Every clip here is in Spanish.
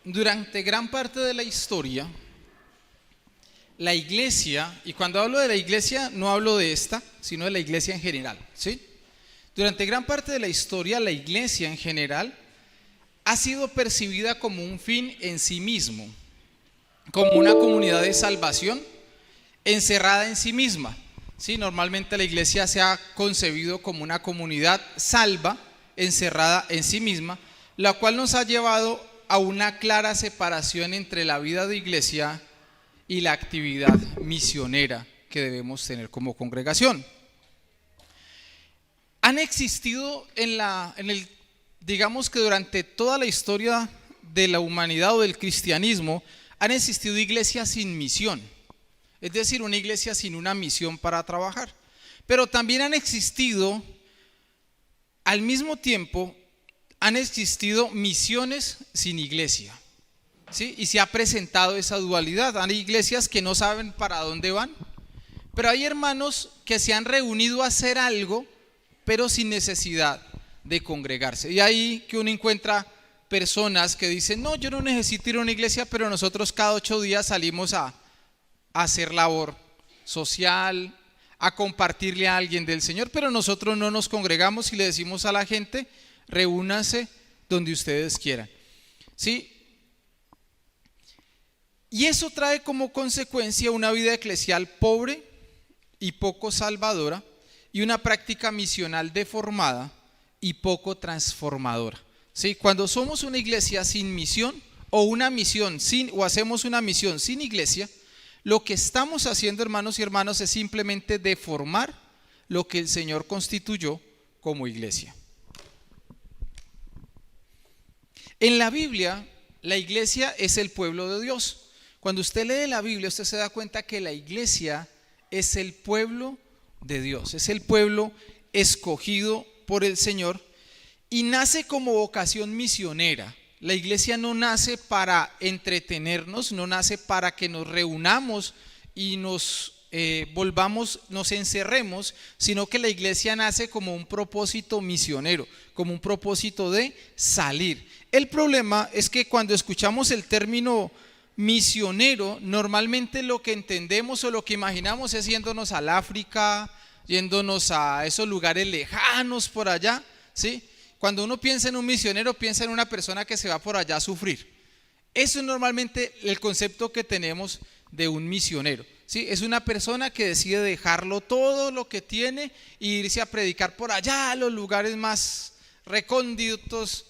Durante gran parte de la historia, la iglesia, y cuando hablo de la iglesia no hablo de esta, sino de la iglesia en general, ¿sí? Durante gran parte de la historia, la iglesia en general ha sido percibida como un fin en sí mismo, como una comunidad de salvación encerrada en sí misma, ¿sí? Normalmente la iglesia se ha concebido como una comunidad salva, encerrada en sí misma, la cual nos ha llevado a una clara separación entre la vida de iglesia y la actividad misionera que debemos tener como congregación. Han existido digamos que durante toda la historia de la humanidad o del cristianismo, han existido iglesias sin misión, es decir, una iglesia sin una misión para trabajar. Pero también han existido, al mismo tiempo, han existido misiones sin iglesia, ¿sí? Y se ha presentado esa dualidad. Hay iglesias que no saben para dónde van, pero hay hermanos que se han reunido a hacer algo, pero sin necesidad de congregarse. Y ahí que uno encuentra personas que dicen: no, yo no necesito ir a una iglesia, pero nosotros cada 8 días salimos a hacer labor social, a compartirle a alguien del Señor, pero nosotros no nos congregamos y le decimos a la gente: reúnanse donde ustedes quieran, ¿sí? Y eso trae como consecuencia una vida eclesial pobre y poco salvadora, y una práctica misional deformada y poco transformadora, ¿sí? Cuando somos una iglesia sin misión, o hacemos una misión sin iglesia, lo que estamos haciendo, hermanos y hermanas, es simplemente deformar lo que el Señor constituyó como iglesia. En la Biblia, la iglesia es el pueblo de Dios. Cuando usted lee la Biblia, usted se da cuenta que la iglesia es el pueblo de Dios, es el pueblo escogido por el Señor y nace como vocación misionera. La iglesia no nace para entretenernos, no nace para que nos reunamos y nos encerremos, sino que la iglesia nace como un propósito misionero, como un propósito de salir. El problema es que cuando escuchamos el término misionero, normalmente lo que entendemos o lo que imaginamos es yéndonos al África, yéndonos a esos lugares lejanos por allá, ¿sí? Cuando uno piensa en un misionero, piensa en una persona que se va por allá a sufrir. Eso es normalmente el concepto que tenemos de un misionero, ¿sí? Es una persona que decide dejarlo todo lo que tiene e irse a predicar por allá a los lugares más recónditos,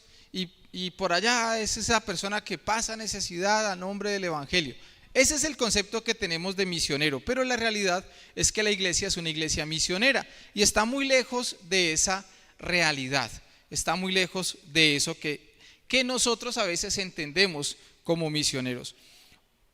y por allá es esa persona que pasa necesidad a nombre del evangelio. Ese es el concepto que tenemos de misionero, pero la realidad es que la iglesia es una iglesia misionera y está muy lejos de esa realidad, está muy lejos de eso que nosotros a veces entendemos como misioneros.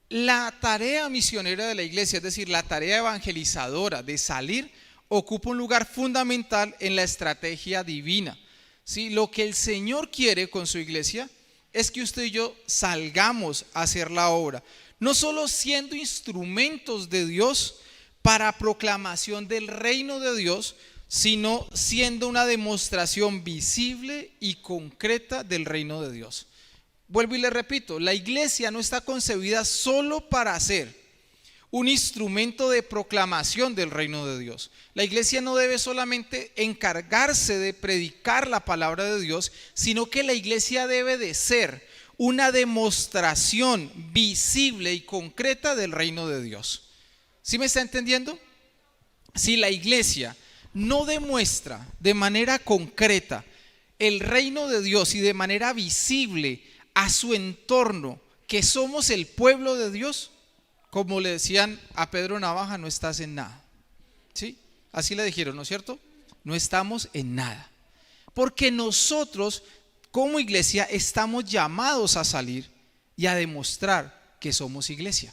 La tarea misionera de la iglesia, es decir, la tarea evangelizadora de salir, ocupa un lugar fundamental en la estrategia divina. ¿Sí? Lo que el Señor quiere con su iglesia es que usted y yo salgamos a hacer la obra, no solo siendo instrumentos de Dios para proclamación del reino de Dios, sino siendo una demostración visible y concreta del reino de Dios. Vuelvo y le repito, la iglesia no está concebida solo para ser un instrumento de proclamación del reino de Dios. La iglesia no debe solamente encargarse de predicar la palabra de Dios, sino que la iglesia debe de ser una demostración visible y concreta del reino de Dios. ¿Sí me está entendiendo? Si la iglesia no demuestra de manera concreta el reino de Dios y de manera visible a su entorno que somos el pueblo de Dios, como le decían a Pedro Navaja, no estás en nada, ¿sí? Así le dijeron, ¿no es cierto? No estamos en nada, porque nosotros como iglesia estamos llamados a salir y a demostrar que somos iglesia.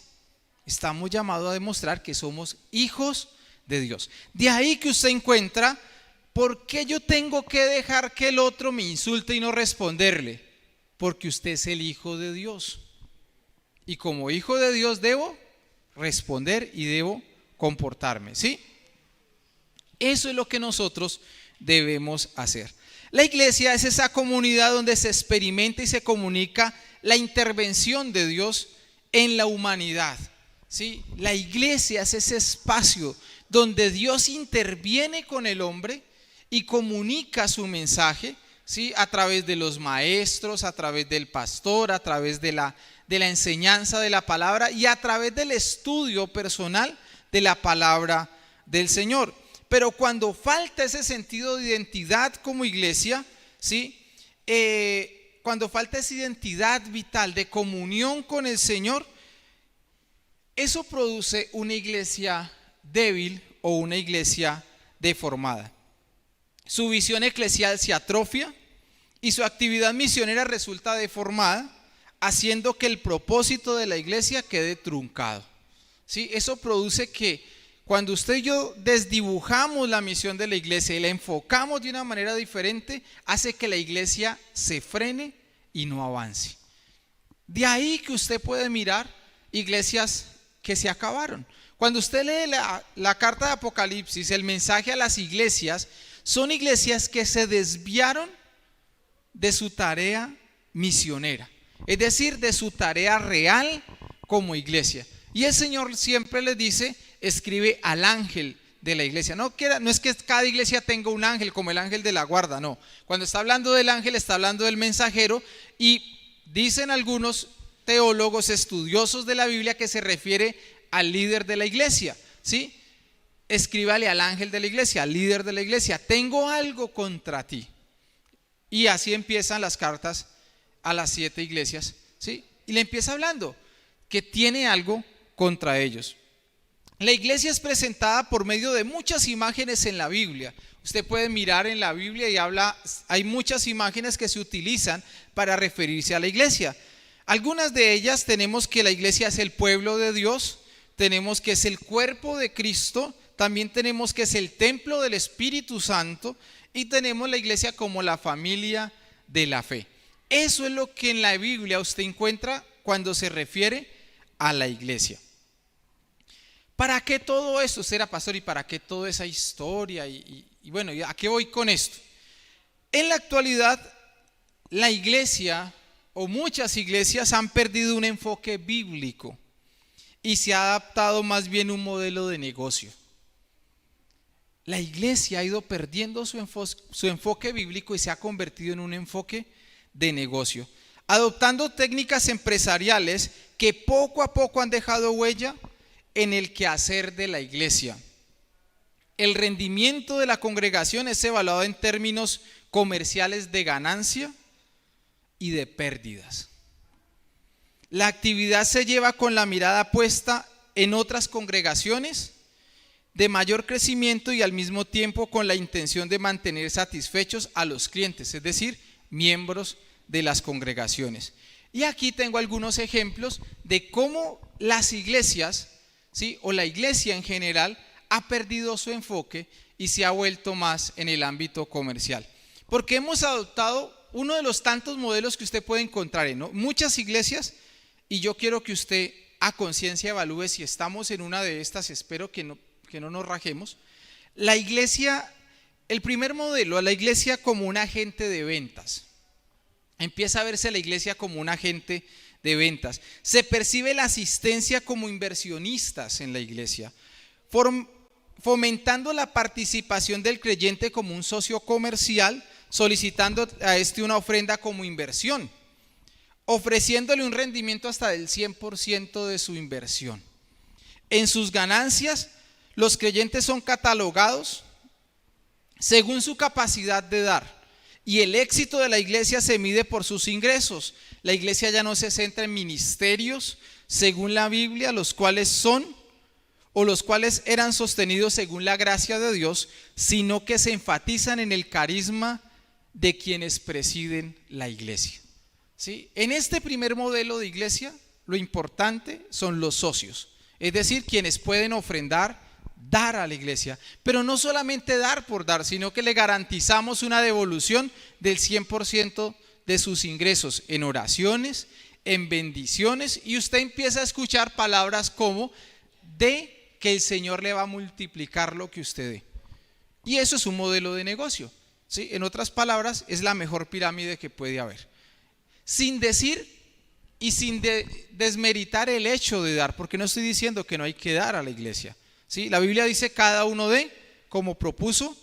Estamos llamados a demostrar que somos hijos de Dios. De ahí que usted encuentra: ¿por qué yo tengo que dejar que el otro me insulte y no responderle? Porque usted es el hijo de Dios, y como hijo de Dios debo responder y debo comportarme, ¿sí? Eso es lo que nosotros debemos hacer. La iglesia es esa comunidad donde se experimenta y se comunica la intervención de Dios en la humanidad, ¿sí? La iglesia es ese espacio donde Dios interviene con el hombre y comunica su mensaje, ¿sí? A través de los maestros, a través del pastor, a través de la enseñanza de la palabra y a través del estudio personal de la palabra del Señor. Pero cuando falta ese sentido de identidad como iglesia, ¿sí? Cuando falta esa identidad vital de comunión con el Señor, eso produce una iglesia débil o una iglesia deformada. Su visión eclesial se atrofia y su actividad misionera resulta deformada, haciendo que el propósito de la iglesia quede truncado, ¿sí? Eso produce que cuando usted y yo desdibujamos la misión de la iglesia y la enfocamos de una manera diferente, hace que la iglesia se frene y no avance. De ahí que usted puede mirar iglesias que se acabaron. Cuando usted lee la carta de Apocalipsis, el mensaje a las iglesias, son iglesias que se desviaron de su tarea misionera, es decir, de su tarea real como iglesia. Y el Señor siempre les dice: escribe al ángel de la iglesia. No es que cada iglesia tenga un ángel como el ángel de la guarda, no. Cuando está hablando del ángel, está hablando del mensajero, y dicen algunos teólogos estudiosos de la Biblia que se refiere al líder de la iglesia, ¿sí? Escríbale al ángel de la iglesia, al líder de la iglesia: tengo algo contra ti. Y así empiezan las cartas a las 7 iglesias, ¿sí? Y le empieza hablando que tiene algo contra ellos. La iglesia es presentada por medio de muchas imágenes en la Biblia. Usted puede mirar en la Biblia y hay muchas imágenes que se utilizan para referirse a la iglesia. Algunas de ellas tenemos que la iglesia es el pueblo de Dios, tenemos que es el cuerpo de Cristo, también tenemos que es el templo del Espíritu Santo y tenemos la iglesia como la familia de la fe. Eso es lo que en la Biblia usted encuentra cuando se refiere a la iglesia. ¿Para qué todo esto? Usted era pastor, ¿y para qué toda esa historia? Y bueno, ¿a qué voy con esto? En la actualidad, la iglesia o muchas iglesias han perdido un enfoque bíblico y se ha adaptado más bien un modelo de negocio. La iglesia ha ido perdiendo su enfoque bíblico y se ha convertido en un enfoque de negocio, adoptando técnicas empresariales que poco a poco han dejado huella en el quehacer de la iglesia. El rendimiento de la congregación es evaluado en términos comerciales de ganancia y de pérdidas. La actividad se lleva con la mirada puesta en otras congregaciones de mayor crecimiento y al mismo tiempo con la intención de mantener satisfechos a los clientes, es decir, miembros de las congregaciones. Y aquí tengo algunos ejemplos de cómo las iglesias, ¿sí?, o la iglesia en general ha perdido su enfoque y se ha vuelto más en el ámbito comercial. Porque hemos adoptado uno de los tantos modelos que usted puede encontrar en muchas iglesias, y yo quiero que usted a conciencia evalúe si estamos en una de estas. Espero que no nos rajemos. La iglesia, el primer modelo, a la iglesia como un agente de ventas. Empieza a verse la iglesia como un agente de ventas. Se percibe la asistencia como inversionistas en la iglesia, fomentando la participación del creyente como un socio comercial, solicitando a este una ofrenda como inversión, ofreciéndole un rendimiento hasta del 100% de su inversión. En sus ganancias, los creyentes son catalogados según su capacidad de dar. Y el éxito de la iglesia se mide por sus ingresos. La iglesia ya no se centra en ministerios según la Biblia, los cuales eran sostenidos según la gracia de Dios, sino que se enfatizan en el carisma de quienes presiden la iglesia. ¿Sí? En este primer modelo de iglesia, lo importante son los socios, es decir, quienes pueden ofrendar, dar a la iglesia, pero no solamente dar por dar, sino que le garantizamos una devolución del 100% de sus ingresos en oraciones, en bendiciones, y usted empieza a escuchar palabras como de que el Señor le va a multiplicar lo que usted dé. Y eso es un modelo de negocio, ¿sí? En otras palabras, es la mejor pirámide que puede haber. Sin decir y sin desmeritar el hecho de dar, porque no estoy diciendo que no hay que dar a la iglesia, ¿sí? La Biblia dice cada uno dé como propuso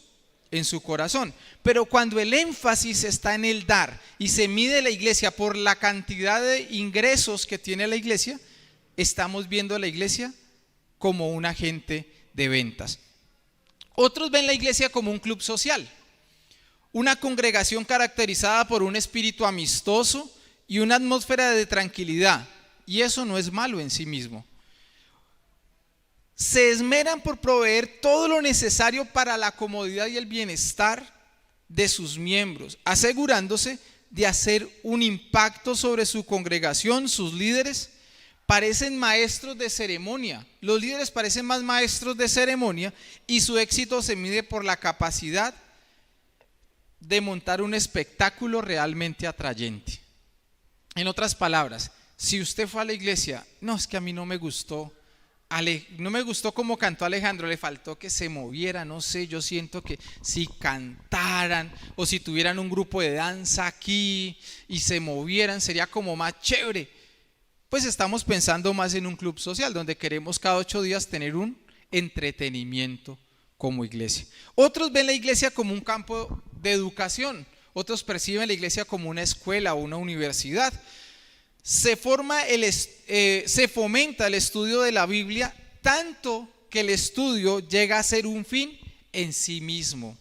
en su corazón, pero cuando el énfasis está en el dar y se mide la iglesia por la cantidad de ingresos que tiene la iglesia, estamos viendo a la iglesia como un agente de ventas. Otros ven la iglesia como un club social, una congregación caracterizada por un espíritu amistoso y una atmósfera de tranquilidad, y eso no es malo en sí mismo. Se esmeran por proveer todo lo necesario para la comodidad y el bienestar de sus miembros, asegurándose de hacer un impacto sobre su congregación. Sus líderes parecen maestros de ceremonia. Los líderes parecen más maestros de ceremonia y su éxito se mide por la capacidad de montar un espectáculo realmente atrayente. En otras palabras, si usted fue a la iglesia, no, es que a mí no me gustó como cantó Alejandro, le faltó que se moviera, no sé, yo siento que si cantaran o si tuvieran un grupo de danza aquí y se movieran sería como más chévere. Pues estamos pensando más en un club social donde queremos cada 8 días tener un entretenimiento como iglesia. Otros ven la iglesia como un campo de educación, otros perciben la iglesia como una escuela o una universidad. Se fomenta el estudio de la Biblia, tanto que el estudio llega a ser un fin en sí mismo.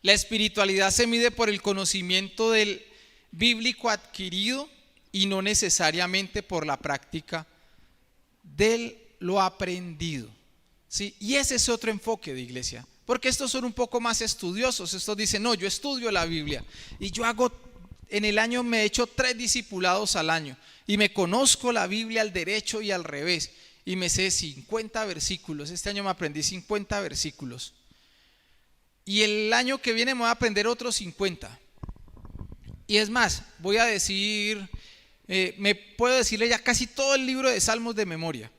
La espiritualidad se mide por el conocimiento del bíblico adquirido y no necesariamente por la práctica de lo aprendido, ¿sí? Y ese es otro enfoque de iglesia, porque estos son un poco más estudiosos. Estos dicen, no, yo estudio la Biblia y yo en el año me he hecho 3 discipulados al año y me conozco la Biblia al derecho y al revés y me sé 50 versículos. Este año me aprendí 50 versículos y el año que viene me voy a aprender otros 50. Y es más, voy a decir, me puedo decirle ya casi todo el libro de Salmos de memoria,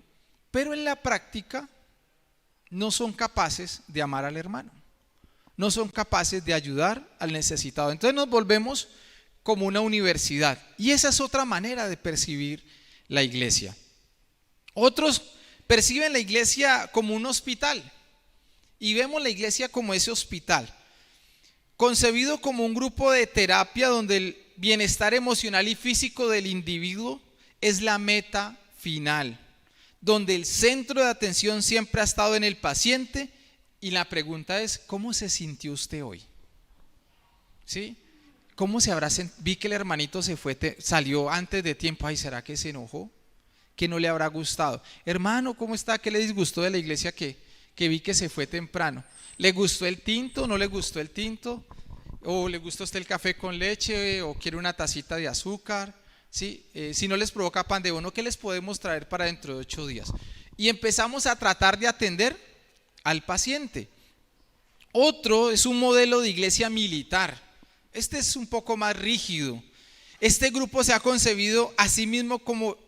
pero en la práctica no son capaces de amar al hermano, no son capaces de ayudar al necesitado. Entonces nos volvemos como una universidad, y esa es otra manera de percibir la iglesia. Otros perciben la iglesia como un hospital, y vemos la iglesia como ese hospital, concebido como un grupo de terapia donde el bienestar emocional y físico del individuo es la meta final, donde el centro de atención siempre ha estado en el paciente, y la pregunta es, ¿cómo se sintió usted hoy? ¿Sí? ¿Cómo se habrá sentido? Vi que el hermanito salió antes de tiempo. Ay, ¿será que se enojó? ¿Que no le habrá gustado? Hermano, ¿cómo está? ¿Qué le disgustó de la iglesia que vi que se fue temprano? ¿Le gustó el tinto? ¿No le gustó el tinto? ¿O le gusta a usted el café con leche? ¿O quiere una tacita de azúcar? ¿Sí? Si no les provoca pan de bono, ¿qué les podemos traer para dentro de 8 días? Y empezamos a tratar de atender al paciente. Otro es un modelo de iglesia militar. Este es un poco más rígido. Este grupo se ha concebido a sí mismo como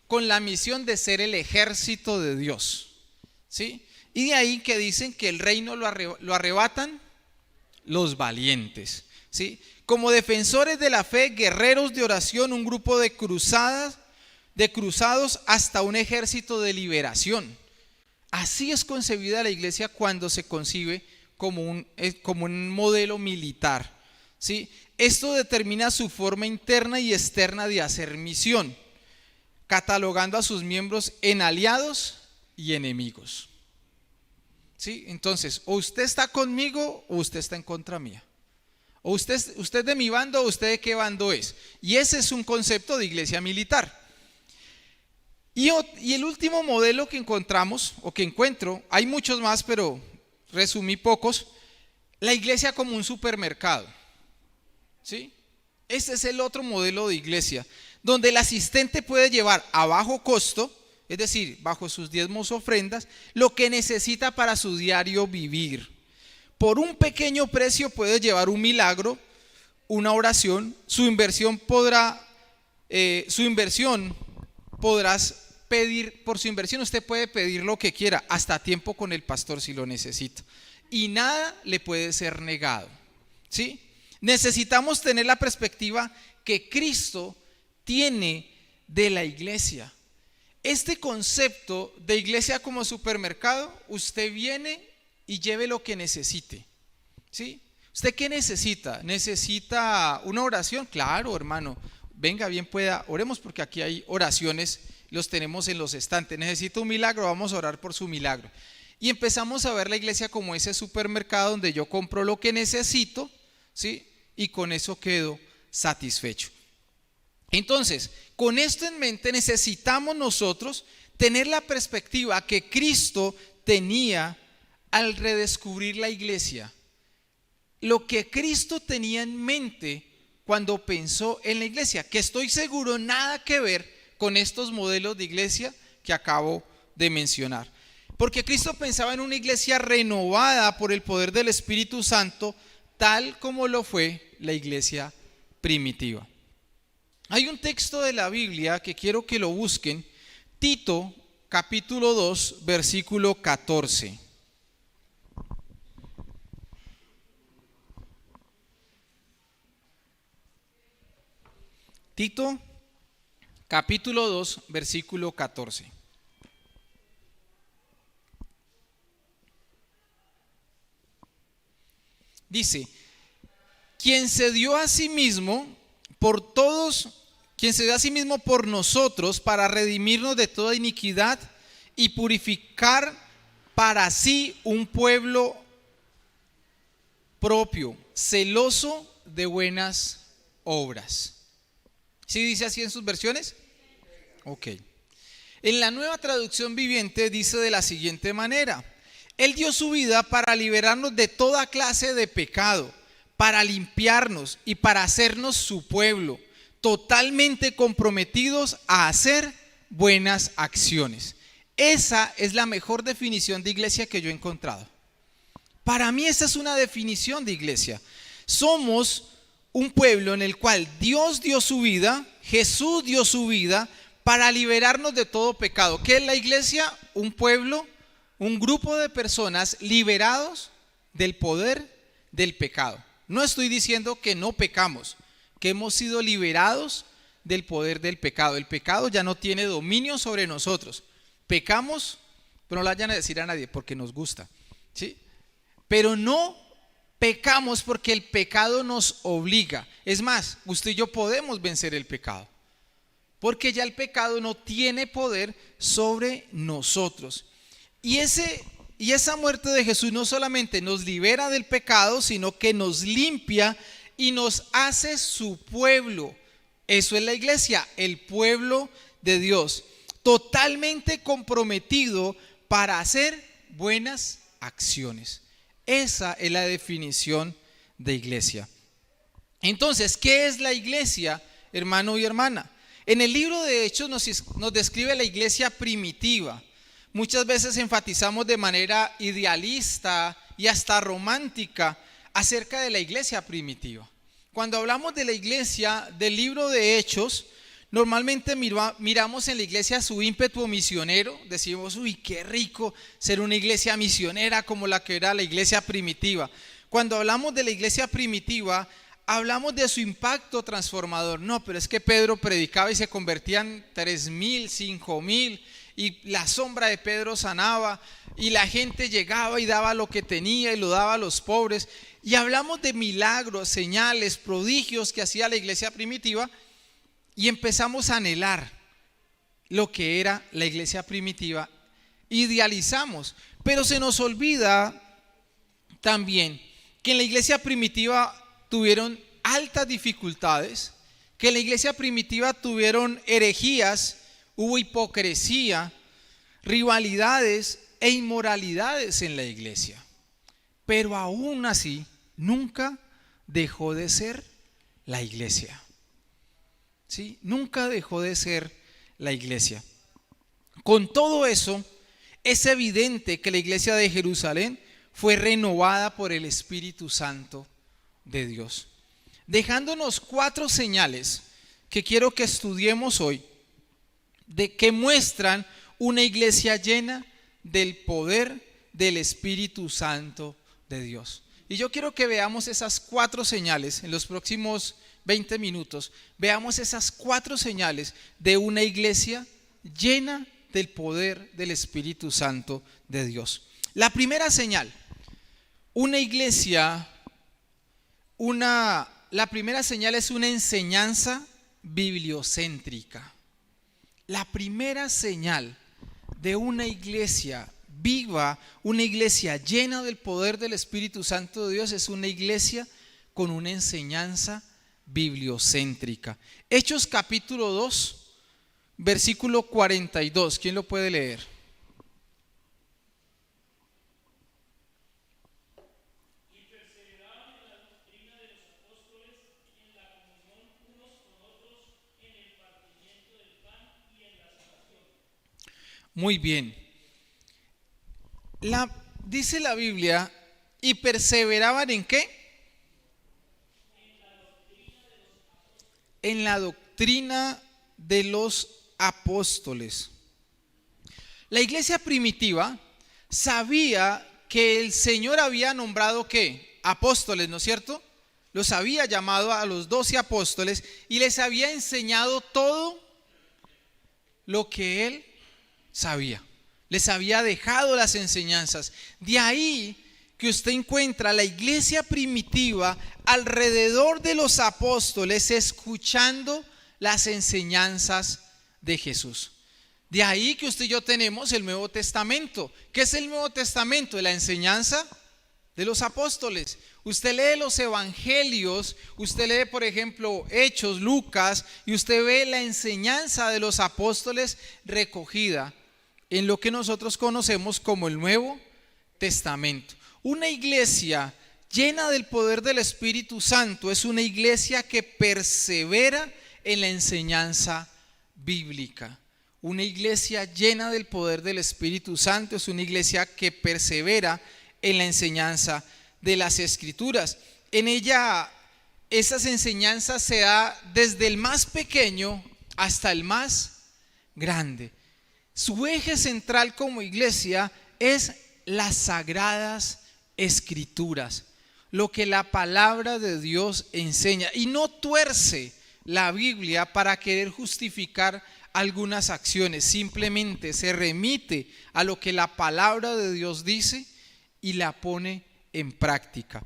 con la misión de ser el ejército de Dios, ¿sí? Y de ahí que dicen que el reino lo arrebatan los valientes, ¿sí? Como defensores de la fe, guerreros de oración, un grupo de cruzados hasta un ejército de liberación. Así es concebida la iglesia cuando se concibe como un modelo militar, ¿sí? Esto determina su forma interna y externa de hacer misión, catalogando a sus miembros en aliados y enemigos, ¿sí? Entonces, o usted está conmigo o usted está en contra mía. O usted de mi bando o usted de qué bando es. Y ese es un concepto de iglesia militar. Y el último modelo que encontramos o que encuentro, hay muchos más pero resumí pocos, la iglesia como un supermercado, ¿sí? Ese es el otro modelo de iglesia, donde el asistente puede llevar a bajo costo, es decir, bajo sus diezmos ofrendas, lo que necesita para su diario vivir. Por un pequeño precio puede llevar un milagro, una oración. Podrás pedir, por su inversión usted puede pedir lo que quiera, hasta tiempo con el pastor si lo necesita. Y nada le puede ser negado, ¿sí? Necesitamos tener la perspectiva que Cristo tiene de la iglesia. Este concepto de iglesia como supermercado, usted viene y lleve lo que necesite, ¿sí? ¿Usted qué necesita? ¿Necesita una oración? Claro, hermano, venga, bien pueda, oremos porque aquí hay oraciones, los tenemos en los estantes. ¿Necesita un milagro? Vamos a orar por su milagro. Y empezamos a ver la iglesia como ese supermercado donde yo compro lo que necesito, ¿sí? Y con eso quedo satisfecho. Entonces, con esto en mente necesitamos nosotros tener la perspectiva que Cristo tenía al redescubrir la iglesia. Lo que Cristo tenía en mente cuando pensó en la iglesia, que estoy seguro nada que ver con estos modelos de iglesia que acabo de mencionar. Porque Cristo pensaba en una iglesia renovada por el poder del Espíritu Santo, tal como lo fue la iglesia primitiva. Hay un texto de la Biblia que quiero que lo busquen, Tito capítulo 2, versículo 14. Tito capítulo 2, versículo 14. Dice, quien se dio a sí mismo por todos, quien se dio a sí mismo por nosotros para redimirnos de toda iniquidad y purificar para sí un pueblo propio, celoso de buenas obras. ¿Sí dice así en sus versiones? Ok. En la Nueva Traducción Viviente dice de la siguiente manera: Él dio su vida para liberarnos de toda clase de pecado, para limpiarnos y para hacernos su pueblo, totalmente comprometidos a hacer buenas acciones. Esa es la mejor definición de iglesia que yo he encontrado. Para mí esa es una definición de iglesia. Somos un pueblo en el cual Dios dio su vida, Jesús dio su vida para liberarnos de todo pecado. ¿Qué es la iglesia? Un pueblo, un grupo de personas liberados del poder del pecado. No estoy diciendo que no pecamos, que hemos sido liberados del poder del pecado. El pecado ya no tiene dominio sobre nosotros. Pecamos, pero no lo vayan a decir a nadie porque nos gusta, ¿sí? Pero no pecamos porque el pecado nos obliga. Es más, usted y yo podemos vencer el pecado, porque ya el pecado no tiene poder sobre nosotros. Y esa muerte de Jesús no solamente nos libera del pecado, sino que nos limpia y nos hace su pueblo. Eso es la iglesia, el pueblo de Dios, totalmente comprometido para hacer buenas acciones. Esa es la definición de iglesia. Entonces, ¿qué es la iglesia, hermano y hermana? En el libro de Hechos nos describe la iglesia primitiva. Muchas veces enfatizamos de manera idealista y hasta romántica acerca de la iglesia primitiva. Cuando hablamos de la iglesia del libro de Hechos, normalmente miramos en la iglesia su ímpetu misionero. Decimos, uy, qué rico ser una iglesia misionera como la que era la iglesia primitiva. Cuando hablamos de la iglesia primitiva, hablamos de su impacto transformador. No, pero es que Pedro predicaba y se convertían 3,000, 5,000, y la sombra de Pedro sanaba, y la gente llegaba y daba lo que tenía y lo daba a los pobres. Y hablamos de milagros, señales, prodigios que hacía la iglesia primitiva, y empezamos a anhelar lo que era la iglesia primitiva. Idealizamos, pero se nos olvida también que en la iglesia primitiva tuvieron altas dificultades, que en la iglesia primitiva tuvieron herejías, hubo hipocresía, rivalidades e inmoralidades en la iglesia. Pero aún así, nunca dejó de ser la iglesia. ¿Sí? Nunca dejó de ser la iglesia. Con todo eso, es evidente que la iglesia de Jerusalén fue renovada por el Espíritu Santo de Dios, dejándonos 4 señales que quiero que estudiemos hoy, de que muestran una iglesia llena del poder del Espíritu Santo de Dios. Y yo quiero que veamos esas 4 señales en los próximos 20 minutos, veamos esas 4 señales de una iglesia llena del poder del Espíritu Santo de Dios. La primera señal, la primera señal es una enseñanza bibliocéntrica. La primera señal de una iglesia viva, una iglesia llena del poder del Espíritu Santo de Dios, es una iglesia con una enseñanza bibliocéntrica. Hechos capítulo 2, versículo 42. ¿Quién lo puede leer? Muy bien. Dice la Biblia, ¿y perseveraban en qué? En la doctrina de los apóstoles. La iglesia primitiva sabía que el Señor había nombrado ¿qué? Apóstoles, ¿no es cierto? Los había llamado a los 12 apóstoles y les había enseñado todo lo que Él sabía. Les había dejado las enseñanzas. De ahí que usted encuentra la iglesia primitiva alrededor de los apóstoles escuchando las enseñanzas de Jesús. De ahí que usted y yo tenemos el Nuevo Testamento. ¿Qué es el Nuevo Testamento? La enseñanza de los apóstoles. Usted lee los evangelios, usted lee por ejemplo Hechos, Lucas, y usted ve la enseñanza de los apóstoles recogida en lo que nosotros conocemos como el Nuevo Testamento. Una iglesia llena del poder del Espíritu Santo es una iglesia que persevera en la enseñanza bíblica. Una iglesia llena del poder del Espíritu Santo es una iglesia que persevera en la enseñanza de las Escrituras. En ella, esas enseñanzas se da desde el más pequeño hasta el más grande. Su eje central como iglesia es las sagradas escrituras, lo que la palabra de Dios enseña, y no tuerce la Biblia para querer justificar algunas acciones. Simplemente se remite a lo que la palabra de Dios dice y la pone en práctica.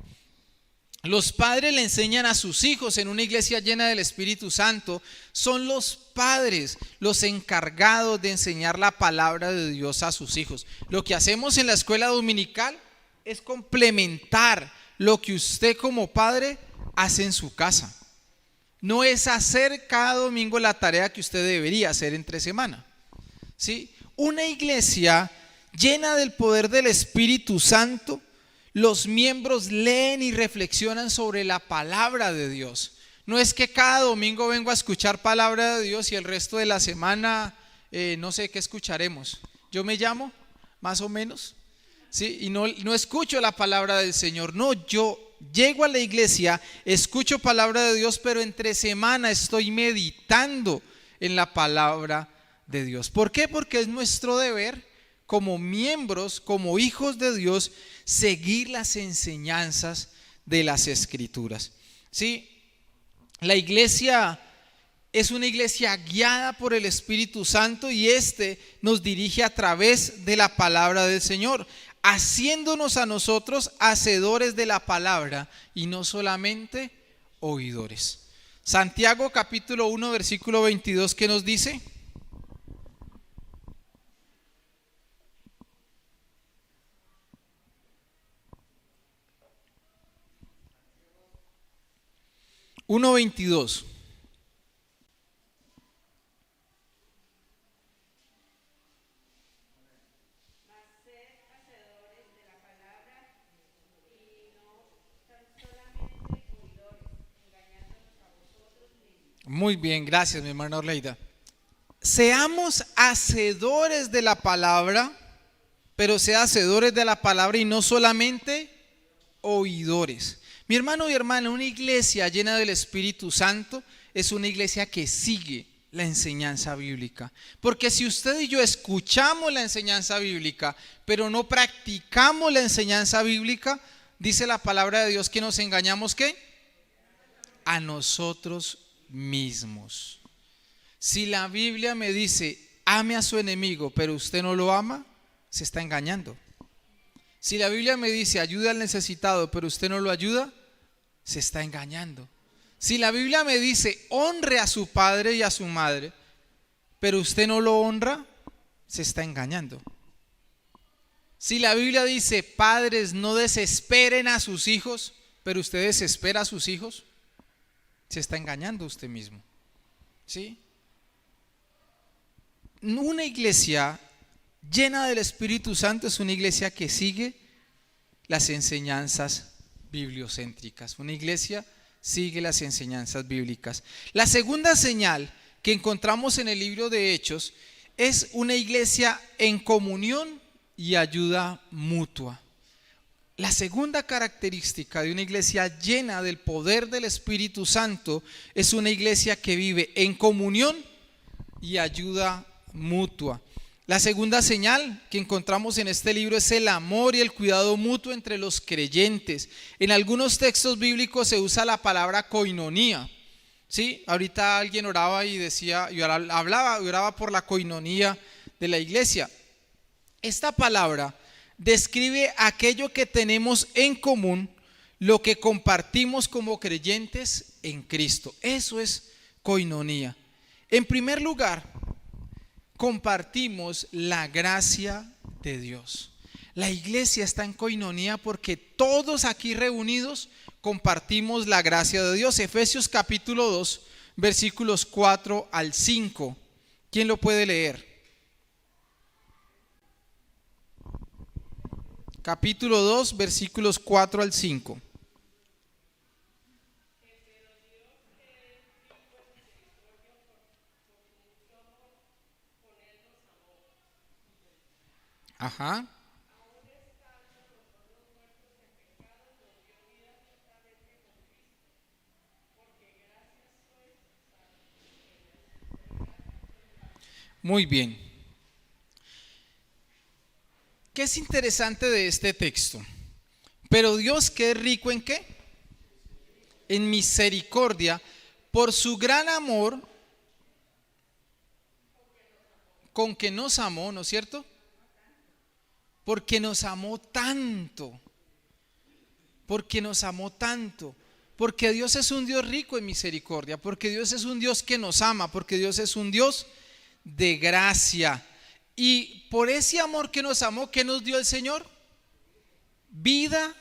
Los padres le enseñan a sus hijos en una iglesia llena del Espíritu Santo. Son los padres los encargados de enseñar la palabra de Dios a sus hijos. Lo que hacemos en la escuela dominical es complementar lo que usted como padre hace en su casa. No es hacer cada domingo la tarea que usted debería hacer entre semana. ¿Sí? Una iglesia llena del poder del Espíritu Santo, los miembros leen y reflexionan sobre la palabra de Dios. No es que cada domingo vengo a escuchar palabra de Dios y el resto de la semana no sé qué escucharemos. Yo me llamo, más o menos, ¿sí? Y no escucho la palabra del Señor. No, yo llego a la iglesia, escucho palabra de Dios, pero entre semana estoy meditando en la palabra de Dios. ¿Por qué? Porque es nuestro deber como miembros, como hijos de Dios, seguir las enseñanzas de las Escrituras. ¿Sí? La iglesia es una iglesia guiada por el Espíritu Santo y nos dirige a través de la palabra del Señor, haciéndonos a nosotros hacedores de la palabra y no solamente oidores. Santiago capítulo 1 versículo 22, ¿qué nos dice? Uno 22. Muy bien, gracias mi hermana Orleida. Seamos hacedores de la palabra, pero sea hacedores de la palabra y no solamente oidores. Mi hermano y hermana, una iglesia llena del Espíritu Santo es una iglesia que sigue la enseñanza bíblica. Porque si usted y yo escuchamos la enseñanza bíblica, pero no practicamos la enseñanza bíblica, dice la palabra de Dios que nos engañamos, ¿qué? a nosotros mismos. Si la Biblia me dice, ame a su enemigo, pero usted no lo ama, se está engañando. Si la Biblia me dice, ayude al necesitado, pero usted no lo ayuda, se está engañando. Si la Biblia me dice, honre a su padre y a su madre, pero usted no lo honra, se está engañando. Si la Biblia dice, padres, no desesperen a sus hijos, pero usted desespera a sus hijos, se está engañando usted mismo. ¿Sí? Una iglesia llena del Espíritu Santo es una iglesia que sigue las enseñanzas bibliocéntricas. Una iglesia sigue las enseñanzas bíblicas. La segunda señal que encontramos en el libro de Hechos es una iglesia en comunión y ayuda mutua. La segunda característica de una iglesia llena del poder del Espíritu Santo es una iglesia que vive en comunión y ayuda mutua. La segunda señal que encontramos en este libro es el amor y el cuidado mutuo entre los creyentes. En algunos textos bíblicos se usa la palabra coinonía. ¿Sí? Ahorita alguien oraba y decía, y oraba por la coinonía de la iglesia. Esta palabra describe aquello que tenemos en común, lo que compartimos como creyentes en Cristo. Eso es coinonía. En primer lugar, compartimos la gracia de Dios. La iglesia está en coinonía porque todos aquí reunidos compartimos la gracia de Dios. Efesios capítulo 2, versículos 4 al 5. ¿Quién lo puede leer? Capítulo 2, versículos 4 al 5. Ajá. Muy bien. ¿Qué es interesante de este texto? Pero Dios, que es rico ¿en qué? En misericordia, por su gran amor con que nos amó, ¿no es cierto? Porque nos amó tanto. Porque nos amó tanto. Porque Dios es un Dios rico en misericordia. Porque Dios es un Dios que nos ama. Porque Dios es un Dios de gracia. Y por ese amor que nos amó, ¿qué nos dio el Señor? Vida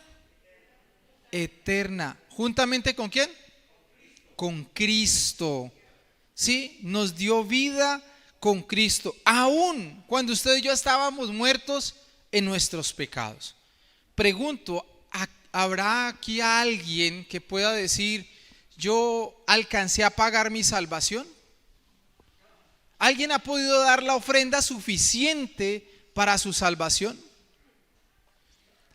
eterna. ¿Juntamente con quién? Con Cristo. ¿Sí? Nos dio vida con Cristo. Aún cuando usted y yo estábamos muertos en nuestros pecados. Pregunto, ¿habrá aquí alguien que pueda decir, yo alcancé a pagar mi salvación? ¿Alguien ha podido dar la ofrenda suficiente para su salvación?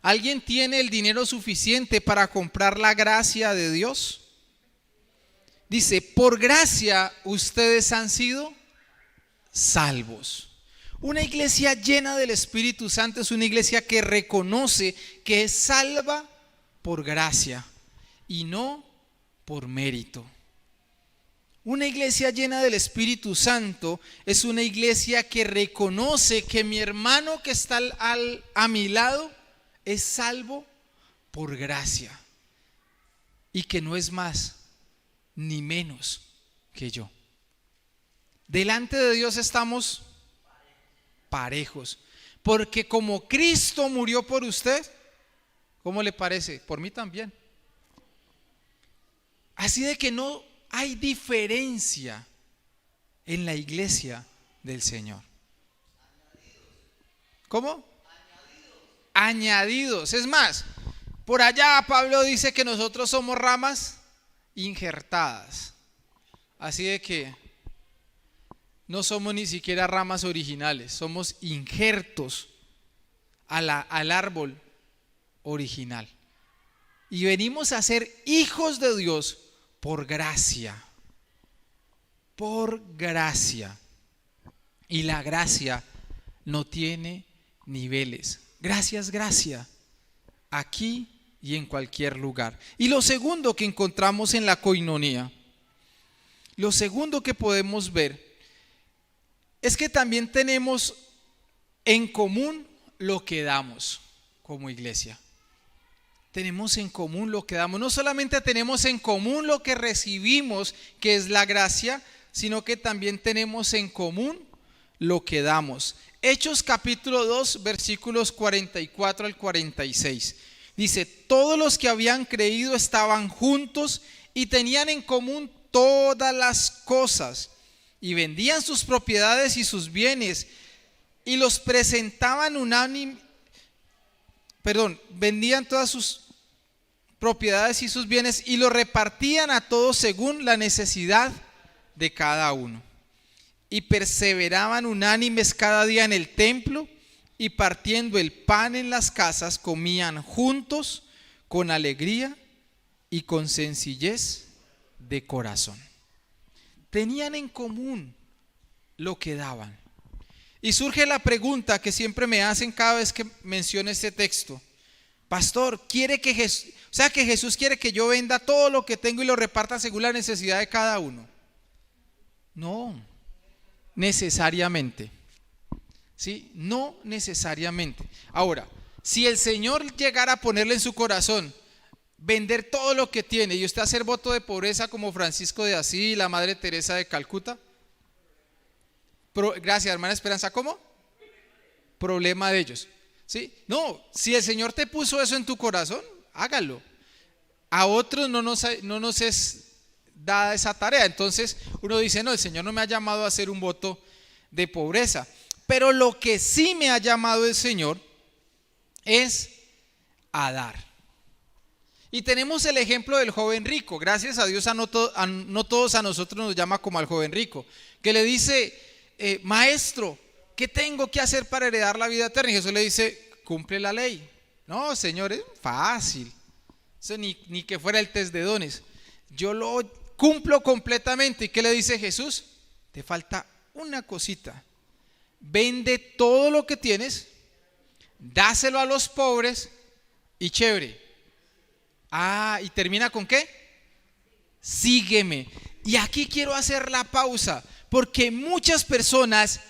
¿Alguien tiene el dinero suficiente para comprar la gracia de Dios? Dice, por gracia ustedes han sido salvos. Una iglesia llena del Espíritu Santo es una iglesia que reconoce que es salva por gracia y no por mérito. Una iglesia llena del Espíritu Santo es una iglesia que reconoce que mi hermano que está a mi lado es salvo por gracia y que no es más ni menos que yo. Delante de Dios estamos parejos, porque como Cristo murió por usted, ¿cómo le parece? Por mí también. Así de que no hay diferencia en la iglesia del Señor. ¿Cómo? Añadidos. Es más, por allá Pablo dice que nosotros somos ramas injertadas. Así de que no somos ni siquiera ramas originales, somos injertos al árbol original. Y venimos a ser hijos de Dios por gracia. Por gracia. Y la gracia no tiene niveles. Gracia es gracia, aquí y en cualquier lugar. Y lo segundo que encontramos en la coinonía, lo segundo que podemos ver es que también tenemos en común lo que damos como iglesia. Tenemos en común lo que damos. No solamente tenemos en común lo que recibimos, que es la gracia, sino que también tenemos en común lo que damos. Hechos capítulo 2, versículos 44 al 46. Dice, todos los que habían creído estaban juntos y tenían en común todas las cosas, y vendían sus propiedades y sus bienes, y los presentaban vendían todas sus propiedades y sus bienes y los repartían a todos según la necesidad de cada uno. Y perseveraban unánimes cada día en el templo, y partiendo el pan en las casas, comían juntos con alegría y con sencillez de corazón. Tenían en común lo que daban. Y surge la pregunta que siempre me hacen cada vez que menciono este texto. Pastor, que Jesús quiere que yo venda todo lo que tengo y lo reparta según la necesidad de cada uno. No, necesariamente. ¿Sí? No necesariamente. Ahora, si el Señor llegara a ponerle en su corazón vender todo lo que tiene y usted hacer voto de pobreza como Francisco de Asís y la Madre Teresa de Calcuta, gracias, hermana Esperanza, ¿cómo? Problema de ellos. ¿Sí? No, si el Señor te puso eso en tu corazón, hágalo. A otros no nos es dada esa tarea. Entonces uno dice, no, el Señor no me ha llamado a hacer un voto de pobreza. Pero lo que sí me ha llamado el Señor es a dar. Y tenemos el ejemplo del joven rico. Gracias a Dios no todos a nosotros nos llama como al joven rico, que le dice, maestro, ¿qué tengo que hacer para heredar la vida eterna? Y Jesús le dice, cumple la ley. No, Señor, es fácil. Eso ni que fuera el test de dones. Yo lo cumplo completamente. ¿Y qué le dice Jesús? Te falta una cosita. Vende todo lo que tienes, dáselo a los pobres y chévere. ¿Y termina con qué? Sígueme. Y aquí quiero hacer la pausa, porque muchas personas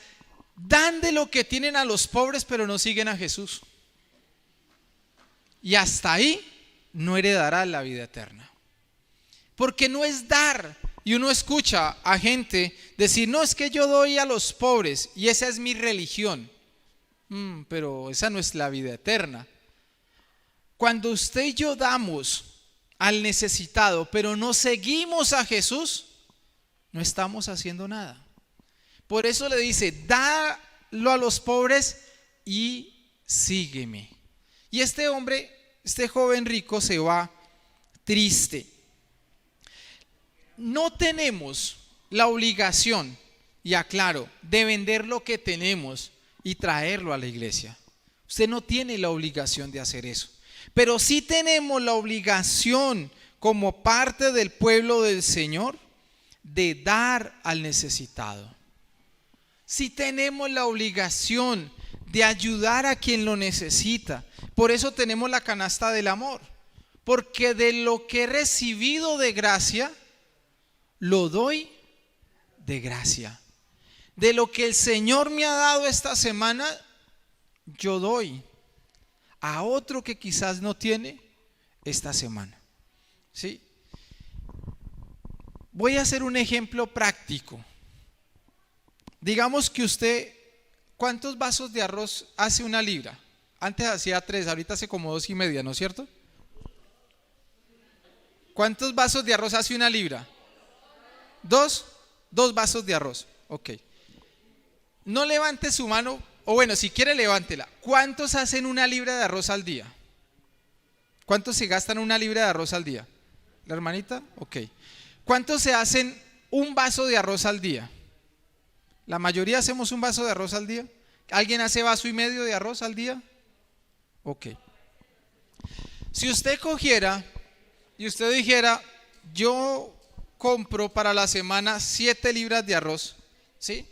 dan de lo que tienen a los pobres, pero no siguen a Jesús. Y hasta ahí no heredarán la vida eterna. Porque no es dar. Y uno escucha a gente decir, no, es que yo doy a los pobres y esa es mi religión. Pero esa no es la vida eterna. Cuando usted y yo damos al necesitado, pero no seguimos a Jesús, no estamos haciendo nada. Por eso le dice, dalo a los pobres y sígueme. Y este hombre, este joven rico se va triste. No tenemos la obligación, y aclaro, de vender lo que tenemos y traerlo a la iglesia. Usted no tiene la obligación de hacer eso. Pero sí tenemos la obligación como parte del pueblo del Señor de dar al necesitado. Sí tenemos la obligación de ayudar a quien lo necesita. Por eso tenemos la canasta del amor. Porque de lo que he recibido de gracia, lo doy de gracia. De lo que el Señor me ha dado esta semana, yo doy a otro que quizás no tiene esta semana. ¿Sí? Voy a hacer un ejemplo práctico. Digamos que usted, ¿cuántos vasos de arroz hace una libra? Antes hacía 3, ahorita hace como 2.5, ¿no es cierto? ¿Cuántos vasos de arroz hace una libra? 2 vasos de arroz. Ok. No levante su mano, o bueno, si quiere levántela. ¿Cuántos hacen una libra de arroz al día? ¿Cuántos se gastan una libra de arroz al día? ¿La hermanita? Ok. ¿Cuántos se hacen un vaso de arroz al día? ¿La mayoría hacemos un vaso de arroz al día? ¿Alguien hace vaso y medio de arroz al día? Ok. Si usted cogiera y usted dijera, yo compro para la semana 7 libras de arroz, ¿sí?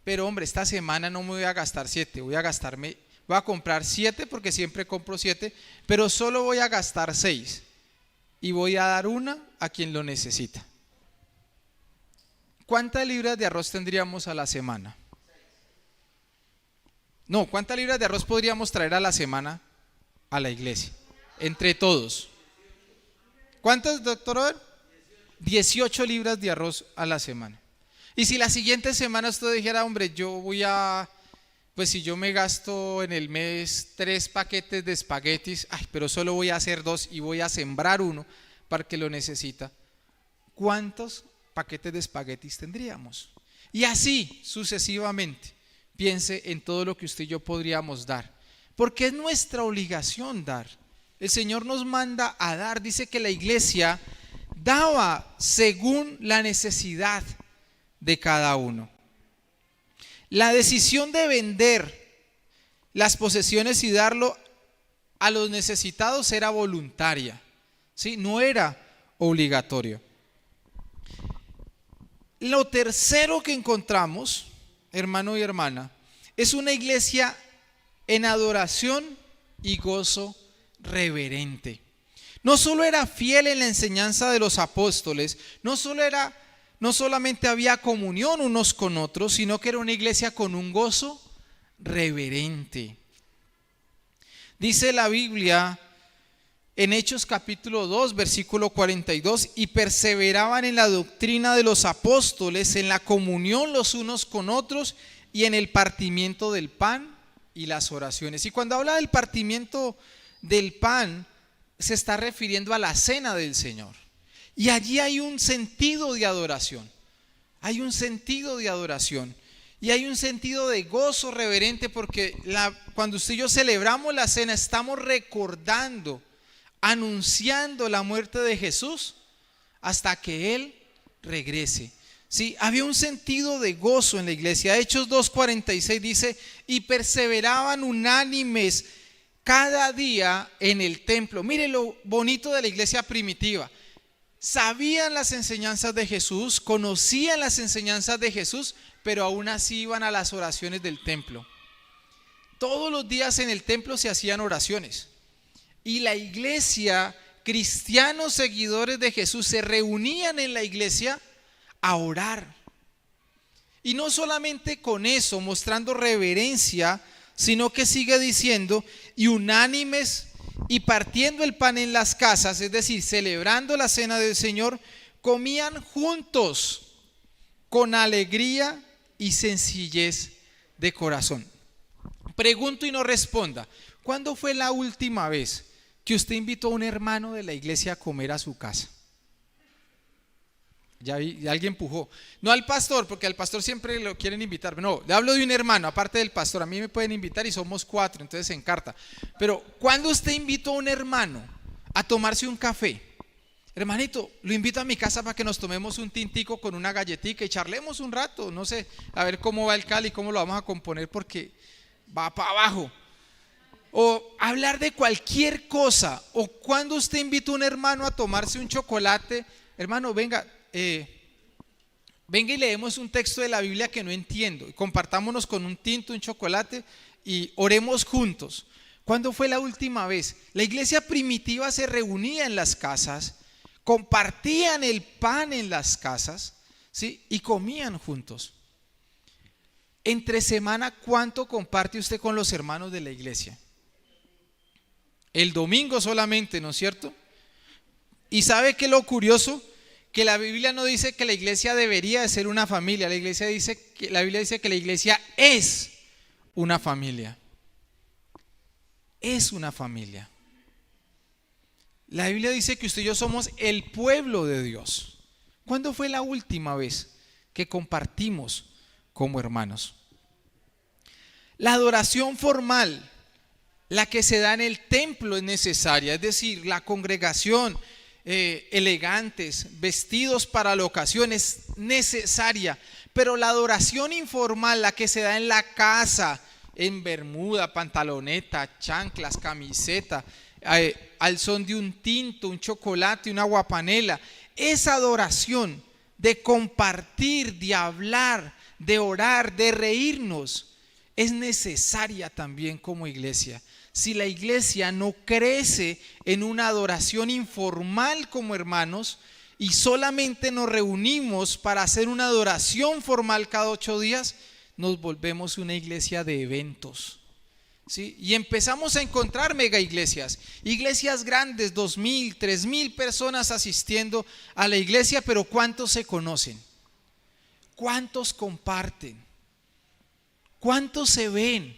Pero hombre, esta semana no me voy a gastar 7, voy voy a comprar 7 porque siempre compro 7, pero solo voy a gastar 6 y voy a dar una a quien lo necesita. ¿Cuántas libras de arroz tendríamos a la semana? No, ¿cuántas libras de arroz podríamos traer a la semana a la iglesia? Entre todos. ¿Cuántas, doctor Over? 18 libras de arroz a la semana. Y si la siguiente semana usted dijera, hombre, pues si yo me gasto en el mes 3 paquetes de espaguetis, pero solo voy a hacer 2 y voy a sembrar uno para que lo necesita, ¿cuántos paquetes de espaguetis tendríamos? Y así sucesivamente. Piense en todo lo que usted y yo podríamos dar, porque es nuestra obligación dar. El Señor nos manda a dar. Dice que la iglesia daba según la necesidad de cada uno. La decisión de vender las posesiones y darlo a los necesitados era voluntaria, ¿sí? No era obligatorio. Lo tercero que encontramos, hermano y hermana, es una iglesia en adoración y gozo reverente. No solo era fiel en la enseñanza de los apóstoles, no solamente había comunión unos con otros, sino que era una iglesia con un gozo reverente. Dice la Biblia en Hechos capítulo 2, versículo 42, y perseveraban en la doctrina de los apóstoles, en la comunión los unos con otros y en el partimiento del pan y las oraciones. Y cuando habla del partimiento del pan, se está refiriendo a la cena del Señor. Y allí hay un sentido de adoración. Hay un sentido de adoración. Y hay un sentido de gozo reverente, porque cuando usted y yo celebramos la cena, estamos recordando, anunciando la muerte de Jesús hasta que Él regrese. Sí, había un sentido de gozo en la iglesia. Hechos 2:46 dice, y perseveraban unánimes cada día en el templo. Mire lo bonito de la iglesia primitiva. Sabían las enseñanzas de Jesús, conocían las enseñanzas de Jesús, pero aún así iban a las oraciones del templo. Todos los días en el templo se hacían oraciones. Y la iglesia, cristianos seguidores de Jesús, se reunían en la iglesia a orar. Y no solamente con eso, mostrando reverencia, sino que sigue diciendo, y unánimes y partiendo el pan en las casas, es decir, celebrando la cena del Señor, comían juntos con alegría y sencillez de corazón. Pregunto y no responda, ¿cuándo fue la última vez que usted invitó a un hermano de la iglesia a comer a su casa? Ya alguien empujó. No al pastor, porque al pastor siempre lo quieren invitar. No, le hablo de un hermano, aparte del pastor. A mí me pueden invitar y somos 4, entonces se encarta. Pero ¿cuándo usted invitó a un hermano a tomarse un café? Hermanito, lo invito a mi casa para que nos tomemos un tintico con una galletita y charlemos un rato. No sé, a ver cómo va el Cali, cómo lo vamos a componer, porque va para abajo. O hablar de cualquier cosa. O cuando usted invitó a un hermano a tomarse un chocolate, hermano, venga y leemos un texto de la Biblia que no entiendo, y compartámonos con un tinto, un chocolate y oremos juntos. ¿Cuándo fue la última vez? La iglesia primitiva se reunía en las casas, compartían el pan en las casas, ¿sí? Y comían juntos. Entre semana, ¿cuánto comparte usted con los hermanos de la iglesia? El domingo solamente, ¿no es cierto? ¿Y sabe qué es lo curioso? Que la Biblia no dice que la iglesia debería de ser una familia. La Biblia dice que la iglesia es una familia. Es una familia. La Biblia dice que usted y yo somos el pueblo de Dios. ¿Cuándo fue la última vez que compartimos como hermanos? La adoración formal, la que se da en el templo, es necesaria. Es decir, la congregación, elegantes, vestidos para la ocasión, es necesaria. Pero la adoración informal, la que se da en la casa, en bermuda, pantaloneta, chanclas, camiseta, al son de un tinto, un chocolate, una guapanela, esa adoración de compartir, de hablar, de orar, de reírnos, es necesaria también como iglesia. Si la iglesia no crece en una adoración informal como hermanos y solamente nos reunimos para hacer una adoración formal cada 8 días, nos volvemos una iglesia de eventos, ¿sí? Y empezamos a encontrar mega iglesias, iglesias grandes, 2,000, 3,000 personas asistiendo a la iglesia, pero ¿cuántos se conocen? ¿Cuántos comparten? ¿Cuántos se ven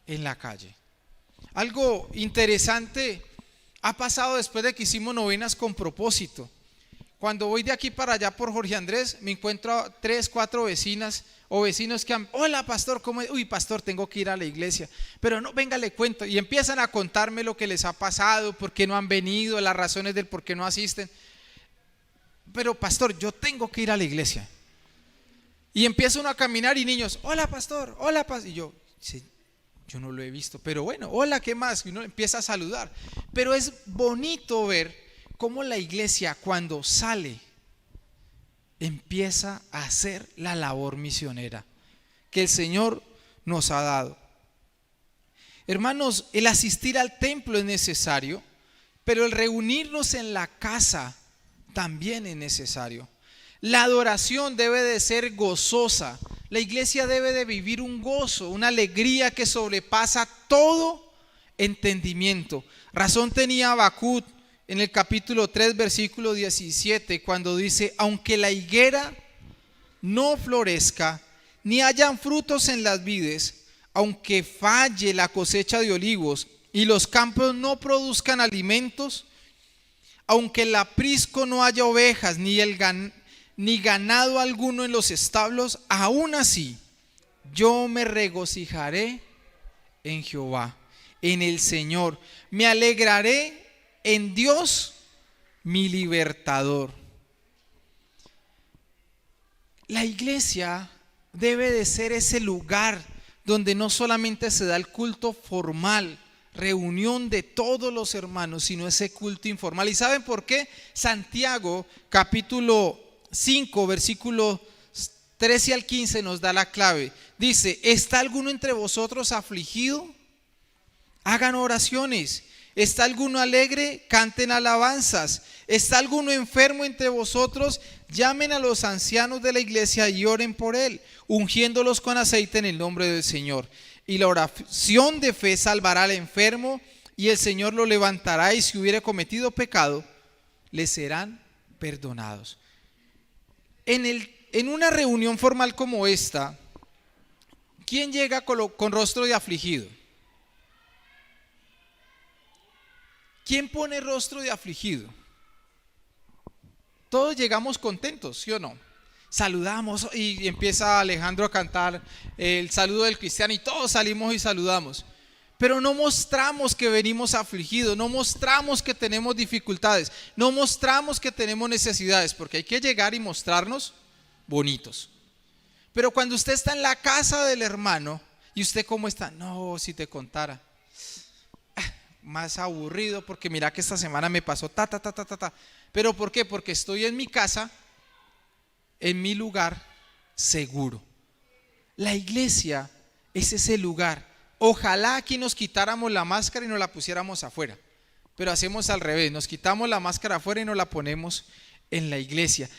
en la calle? Algo interesante ha pasado después de que hicimos novenas con propósito. Cuando voy de aquí para allá por Jorge Andrés, me encuentro a 3, 4 vecinas o vecinos que han, hola pastor, ¿cómo es? Uy pastor, tengo que ir a la iglesia, pero no, venga le cuento, y empiezan a contarme lo que les ha pasado, por qué no han venido, las razones del por qué no asisten. Pero pastor, yo tengo que ir a la iglesia. Y empieza uno a caminar y niños, hola pastor, y yo, sí, yo no lo he visto, pero bueno, hola, ¿qué más? Y uno empieza a saludar. Pero es bonito ver cómo la iglesia cuando sale empieza a hacer la labor misionera que el Señor nos ha dado. Hermanos, el asistir al templo es necesario, pero el reunirnos en la casa también es necesario. La adoración debe de ser gozosa. La iglesia debe de vivir un gozo, una alegría que sobrepasa todo entendimiento. Razón tenía Habacuc en el capítulo 3, versículo 17, cuando dice, aunque la higuera no florezca, ni hayan frutos en las vides, aunque falle la cosecha de olivos y los campos no produzcan alimentos, aunque el aprisco no haya ovejas, ni ganado alguno en los establos, aún así yo me regocijaré en Jehová, en el Señor, me alegraré en Dios mi libertador. La iglesia debe de ser ese lugar donde no solamente se da el culto formal, reunión de todos los hermanos, sino ese culto informal. ¿Y saben por qué? Santiago capítulo 5 versículo 13 al 15 nos da la clave. Dice, ¿está alguno entre vosotros afligido? Hagan oraciones. ¿Está alguno alegre? Canten alabanzas. ¿Está alguno enfermo entre vosotros? Llamen a los ancianos de la iglesia y oren por él, ungiéndolos con aceite en el nombre del Señor. Y la oración de fe salvará al enfermo, y el Señor lo levantará, y si hubiere cometido pecado, le serán perdonados. En una reunión formal como esta, ¿quién llega con rostro de afligido? ¿Quién pone rostro de afligido? Todos llegamos contentos, ¿sí o no? Saludamos y empieza Alejandro a cantar el saludo del cristiano y todos salimos y saludamos. Pero no mostramos que venimos afligidos, no mostramos que tenemos dificultades, no mostramos que tenemos necesidades, porque hay que llegar y mostrarnos bonitos. Pero cuando usted está en la casa del hermano, ¿y usted cómo está? No, si te contara. Más aburrido porque mira que esta semana me pasó ta. ¿Pero por qué? Porque estoy en mi casa, en mi lugar seguro. La iglesia es ese lugar. Ojalá aquí nos quitáramos la máscara y nos la pusiéramos afuera, pero hacemos al revés, nos quitamos la máscara afuera y nos la ponemos en la iglesia.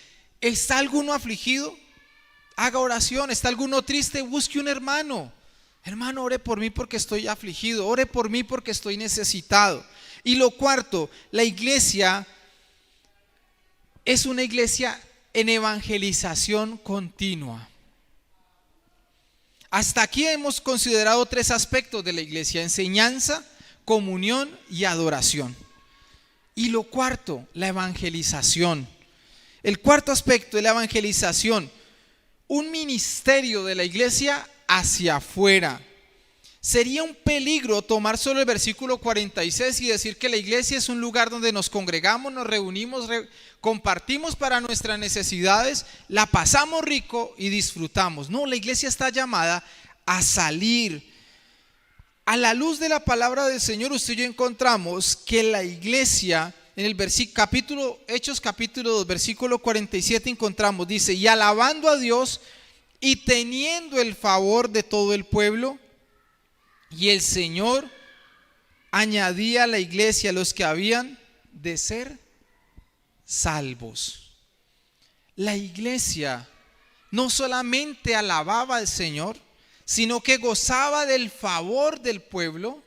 ¿Está alguno afligido? Haga oración. ¿Está alguno triste? Busque un hermano. Hermano, ore por mí porque estoy afligido, ore por mí porque estoy necesitado. Y lo cuarto, la iglesia es una iglesia en evangelización continua. Hasta aquí hemos considerado 3 aspectos de la iglesia: enseñanza, comunión y adoración. Y lo cuarto, la evangelización. El cuarto aspecto es la evangelización, un ministerio de la iglesia hacia afuera. Sería un peligro tomar solo el versículo 46 y decir que la iglesia es un lugar donde nos congregamos, nos reunimos, compartimos para nuestras necesidades, la pasamos rico y disfrutamos. No, la iglesia está llamada a salir. A la luz de la palabra del Señor, usted y yo encontramos que la iglesia, en el Hechos capítulo 2, versículo 47 encontramos, dice, y alabando a Dios y teniendo el favor de todo el pueblo. Y el Señor añadía a la iglesia los que habían de ser salvos. La iglesia no solamente alababa al Señor, sino que gozaba del favor del pueblo.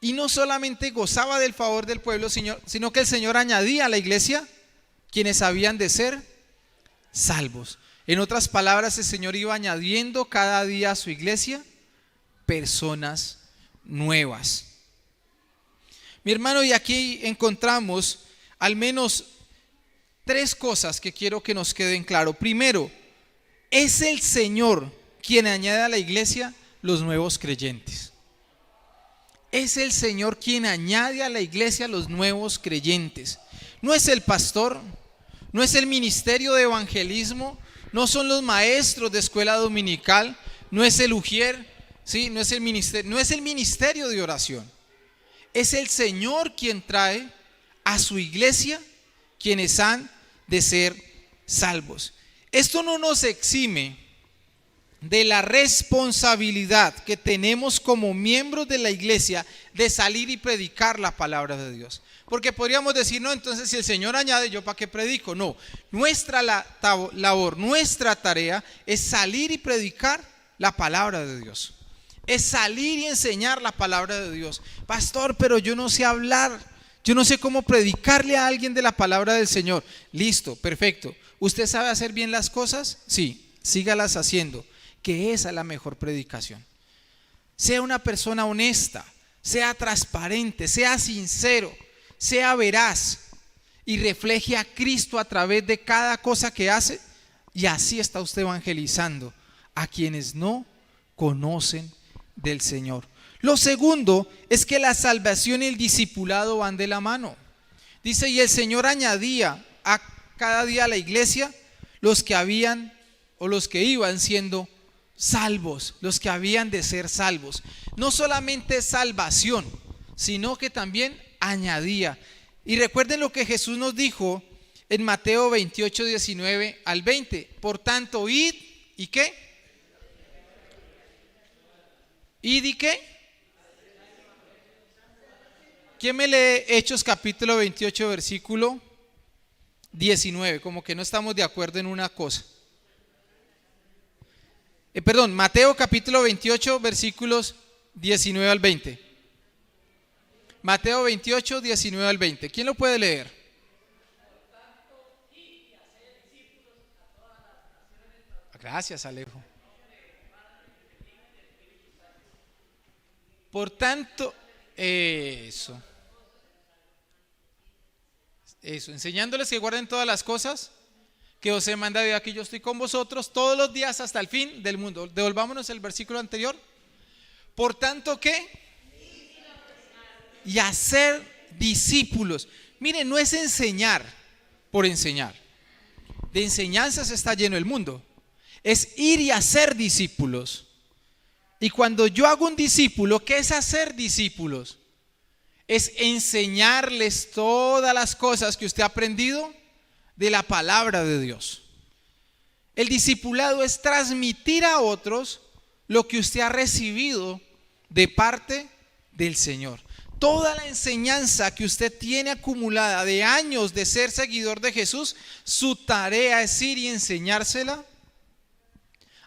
Y no solamente gozaba del favor del pueblo, sino que el Señor añadía a la iglesia quienes habían de ser salvos. En otras palabras, el Señor iba añadiendo cada día a su iglesia personas nuevas. Mi hermano, y aquí encontramos al menos tres cosas que quiero que nos queden claro. Primero, es el Señor quien añade a la iglesia los nuevos creyentes. Es el Señor quien añade a la iglesia los nuevos creyentes. No es el pastor, no es el ministerio de evangelismo, no son los maestros de escuela dominical, no es el ujier, ¿sí? No es el ministerio de oración. Es el Señor quien trae a su iglesia quienes han de ser salvos. Esto no nos exime de la responsabilidad que tenemos como miembros de la iglesia de salir y predicar la palabra de Dios. Porque podríamos decir, no, entonces si el Señor añade, ¿yo para qué predico? No, nuestra labor, nuestra tarea es salir y predicar la palabra de Dios. Es salir y enseñar la palabra de Dios. Pastor, pero yo no sé hablar, yo no sé cómo predicarle a alguien de la palabra del Señor. Listo, perfecto. ¿Usted sabe hacer bien las cosas? Sí, sígalas haciendo, que esa es la mejor predicación. Sea una persona honesta, sea transparente, sea sincero, sea veraz y refleje a Cristo a través de cada cosa que hace, y así está usted evangelizando a quienes no conocen del Señor. Lo segundo es que la salvación y el discipulado van de la mano. Dice, y el Señor añadía a cada día a la iglesia los que habían o los que iban siendo salvos, los que habían de ser salvos. No solamente salvación, sino que también añadía. Y recuerden lo que Jesús nos dijo en Mateo 28, 19 al 20. Por tanto, id, ¿y qué? ¿Id y qué? ¿Quién me lee Hechos capítulo 28, versículo 19? Como que no estamos de acuerdo en una cosa. Mateo capítulo 28, versículos 19 al 20. Mateo 28, 19 al 20. ¿Quién lo puede leer? Gracias, Alejo. Por tanto, eso, enseñándoles que guarden todas las cosas que os he mandado, y aquí yo estoy con vosotros todos los días hasta el fin del mundo. Devolvámonos el versículo anterior. Por tanto, ¿qué? Y hacer discípulos. Miren, no es enseñar por enseñar. De enseñanzas está lleno el mundo. Es ir y hacer discípulos. Y cuando yo hago un discípulo, ¿qué es hacer discípulos? Es enseñarles todas las cosas que usted ha aprendido de la palabra de Dios. El discipulado es transmitir a otros lo que usted ha recibido de parte del Señor. Toda la enseñanza que usted tiene acumulada de años de ser seguidor de Jesús, su tarea es ir y enseñársela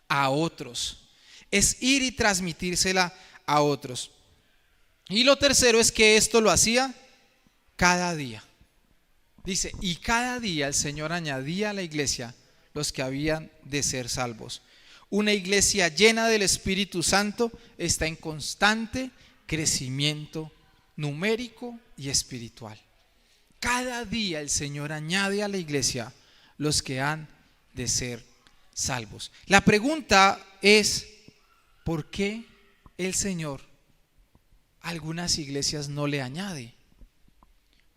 a otros. Es ir y transmitírsela a otros. Y lo tercero es que esto lo hacía cada día. Dice, y cada día el Señor añadía a la iglesia los que habían de ser salvos. Una iglesia llena del Espíritu Santo está en constante crecimiento numérico y espiritual. Cada día el Señor añade a la iglesia los que han de ser salvos. La pregunta es, ¿por qué el Señor a algunas iglesias no le añade?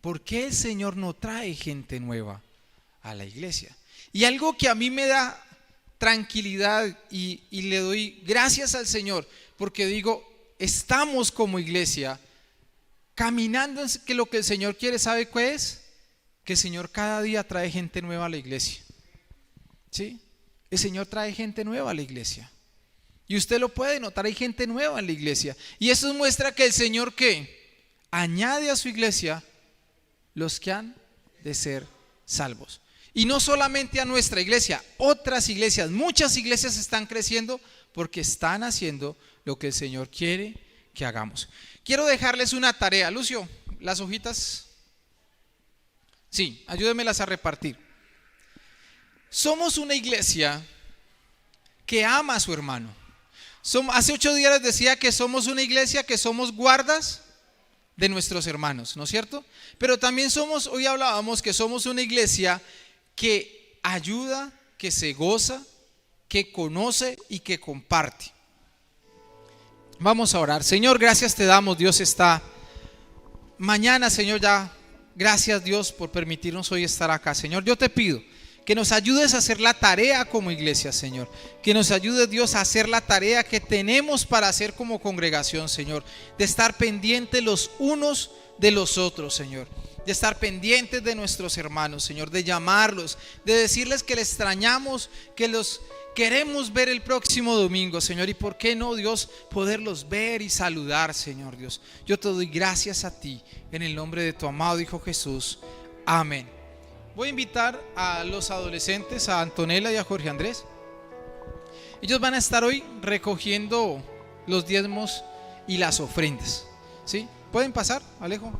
¿Por qué el Señor no trae gente nueva a la iglesia? Y algo que a mí me da tranquilidad y le doy gracias al Señor, porque digo, estamos como iglesia caminando en que lo que el Señor quiere, ¿sabe qué es? Que el Señor cada día trae gente nueva a la iglesia. ¿Sí? el Señor trae gente nueva a la iglesia. Y usted lo puede notar, hay gente nueva en la iglesia. Y eso muestra que el Señor, ¿qué? Añade a su iglesia los que han de ser salvos. Y no solamente a nuestra iglesia, otras iglesias, muchas iglesias están creciendo porque están haciendo lo que el Señor quiere que hagamos. Quiero dejarles una tarea. Lucio, las hojitas, sí, ayúdenmelas a repartir. Somos una iglesia que ama a su hermano. Hace 8 días les decía que somos una iglesia que somos guardas de nuestros hermanos, ¿no es cierto? Pero también hoy hablábamos que somos una iglesia que ayuda, que se goza, que conoce y que comparte. Vamos a orar. Señor, gracias te damos. Dios, está mañana, Señor, ya. Gracias, Dios, por permitirnos hoy estar acá. Señor, yo te pido que nos ayudes a hacer la tarea como iglesia, Señor. Que nos ayudes, Dios, a hacer la tarea que tenemos para hacer como congregación, Señor. De estar pendientes los unos de los otros, Señor. De estar pendientes de nuestros hermanos, Señor. De llamarlos, de decirles que les extrañamos, que los queremos ver el próximo domingo, Señor. Y por qué no, Dios, poderlos ver y saludar, Señor Dios. Yo te doy gracias a ti, en el nombre de tu amado Hijo Jesús. Amén. Voy a invitar a los adolescentes, a Antonella y a Jorge Andrés. Ellos van a estar hoy recogiendo los diezmos y las ofrendas, ¿sí? ¿Pueden pasar, Alejo?